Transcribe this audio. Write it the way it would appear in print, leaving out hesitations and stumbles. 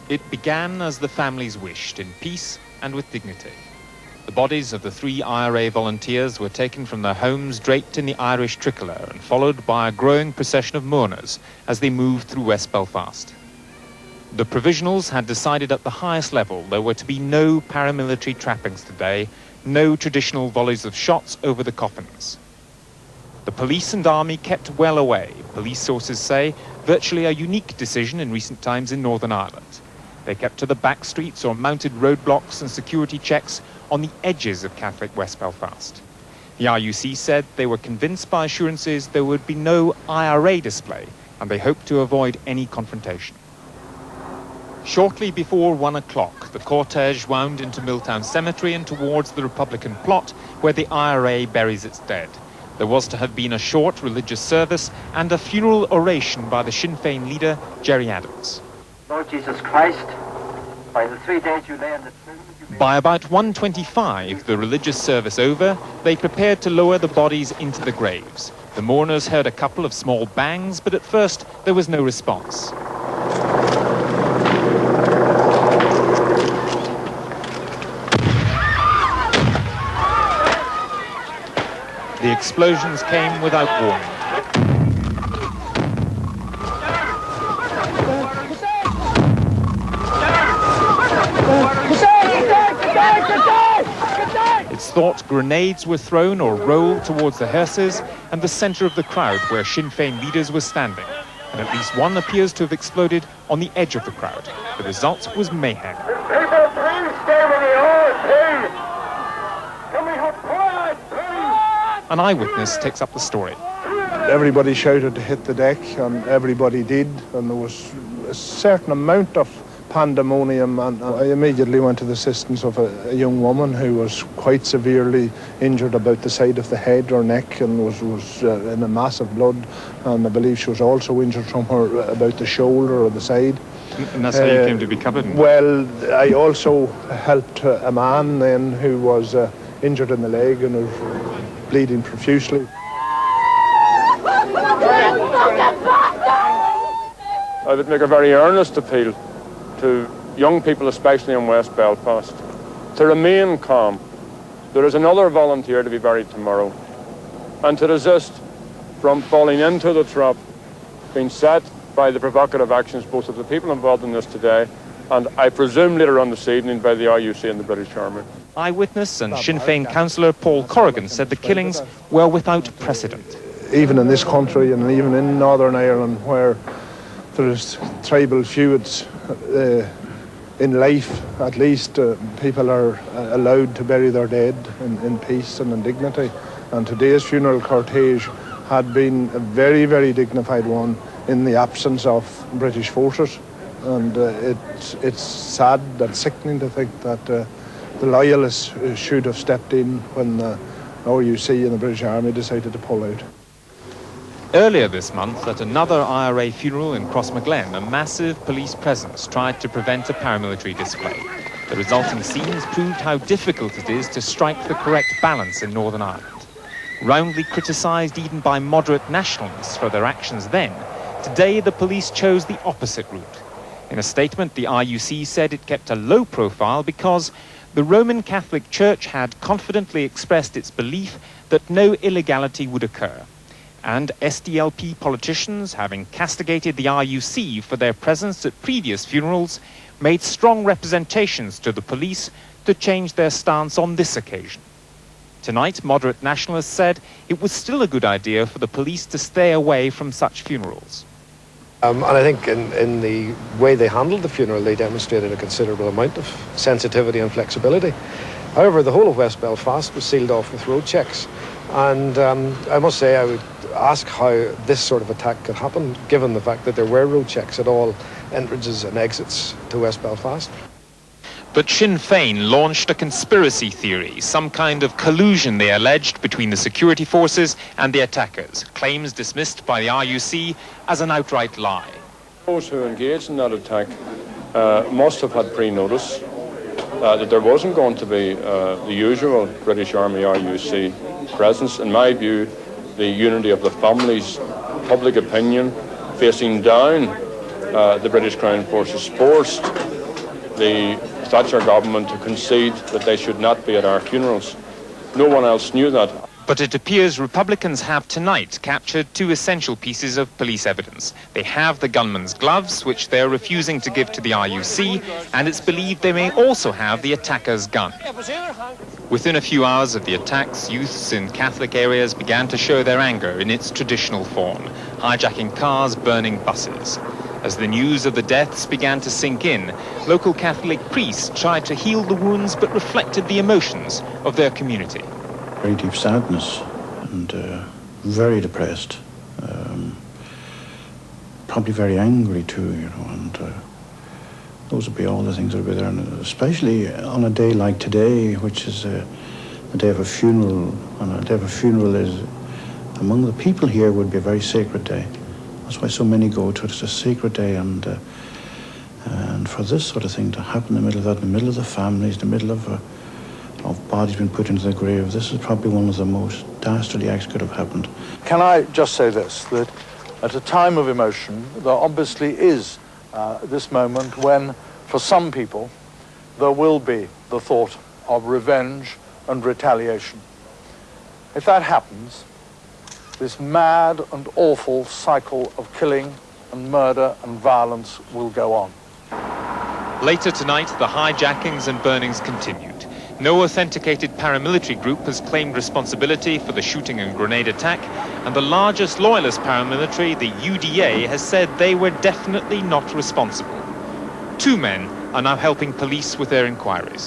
It began as the families wished, in peace and with dignity. The bodies of the 3 IRA volunteers were taken from their homes draped in the Irish tricolour and followed by a growing procession of mourners as they moved through West Belfast. The Provisionals had decided at the highest level there were to be no paramilitary trappings today, no traditional volleys of shots over the coffins. The police and army kept well away, police sources say, virtually a unique decision in recent times in Northern Ireland. They kept to the back streets or mounted roadblocks and security checks on the edges of Catholic West Belfast. The RUC said they were convinced by assurances there would be no IRA display and they hoped to avoid any confrontation. Shortly before 1 o'clock, the cortege wound into Milltown Cemetery and towards the Republican plot where the IRA buries its dead. There was to have been a short religious service and a funeral oration by the Sinn Fein leader, GERRY Adams. Lord Jesus Christ, by the 3 days you lay in the tomb... By about 1:25, the religious service over, they prepared to lower the bodies into the graves. The mourners heard a couple of small bangs, but at first there was no response. The explosions came without warning. It's thought grenades were thrown or rolled towards the hearses and the centre of the crowd where Sinn Féin leaders were standing, and at least one appears to have exploded on the edge of the crowd. The result was mayhem. People, please stay where they are, please! Can we have quiet, please? An eyewitness takes up the story. Everybody shouted to hit the deck, and everybody did, and there was a certain amount of pandemonium, and I immediately went to the assistance of a young woman who was quite severely injured about the side of the head or neck and was in a mass of blood, and I believe she was also injured somewhere about the shoulder or the side. And that's how you came to be covered? Well, I also helped a man then who was injured in the leg and was bleeding profusely. I would make a very earnest appeal to young people, especially in West Belfast, to remain calm. There is another volunteer to be buried tomorrow, and to resist from falling into the trap being set by the provocative actions both of the people involved in this today and I presume later on this evening by the RUC and the British Army. Eyewitness and Sinn Féin councillor Paul Corrigan said the killings were without precedent. Even in this country and even in Northern Ireland, where there's tribal feuds, in life at least, people are allowed to bury their dead in peace and in dignity. And today's funeral cortege had been a very, very dignified one in the absence of British forces. And it's sad and sickening to think that the loyalists should have stepped in when the RUC and the British Army decided to pull out. Earlier this month, at another IRA funeral in Crossmaglen, a massive police presence tried to prevent a paramilitary display. The resulting scenes proved how difficult it is to strike the correct balance in Northern Ireland. Roundly criticised even by moderate nationalists for their actions then, today the police chose the opposite route. In a statement, the RUC said it kept a low profile because the Roman Catholic Church had confidently expressed its belief that no illegality would occur. And SDLP politicians, having castigated the RUC for their presence at previous funerals, made strong representations to the police to change their stance on this occasion. Tonight, moderate nationalists said it was still a good idea for the police to stay away from such funerals. And I think in the way they handled the funeral, they demonstrated a considerable amount of sensitivity and flexibility. However, the whole of West Belfast was sealed off with road checks. And I must say, I would ask how this sort of attack could happen, given the fact that there were road checks at all entrances and exits to West Belfast. But Sinn Féin launched a conspiracy theory, some kind of collusion, they alleged, between the security forces and the attackers, claims dismissed by the RUC as an outright lie. Those who engaged in that attack must have had pre-notice that there wasn't going to be the usual British Army RUC presence. In my view, the unity of the families, public opinion facing down the British Crown Forces forced the Thatcher government to concede that they should not be at our funerals. No one else knew that. But it appears Republicans have tonight captured two essential pieces of police evidence. They have the gunman's gloves, which they're refusing to give to the RUC, and it's believed they may also have the attacker's gun. Within a few hours of the attacks, youths in Catholic areas began to show their anger in its traditional form, hijacking cars, burning buses. As the news of the deaths began to sink in, local Catholic priests tried to heal the wounds but reflected the emotions of their community. Very deep sadness and very depressed, probably very angry too, you know, and those would be all the things that would be there, and especially on a day like today, which is a day of a funeral, and a day of a funeral is, among the people here, would be a very sacred day. That's why so many go to it. It's a sacred day, and for this sort of thing to happen in the middle of that, in the middle of the families, in the middle of bodies being put into the grave, this is probably one of the most dastardly acts could have happened. Can I just say this, that at a time of emotion, there obviously is this moment when, for some people, there will be the thought of revenge and retaliation. If that happens, this mad and awful cycle of killing and murder and violence will go on. Later tonight, the hijackings and burnings continued. No authenticated paramilitary group has claimed responsibility for the shooting and grenade attack, and the largest loyalist paramilitary, the UDA, has said they were definitely not responsible. Two men are now helping police with their inquiries.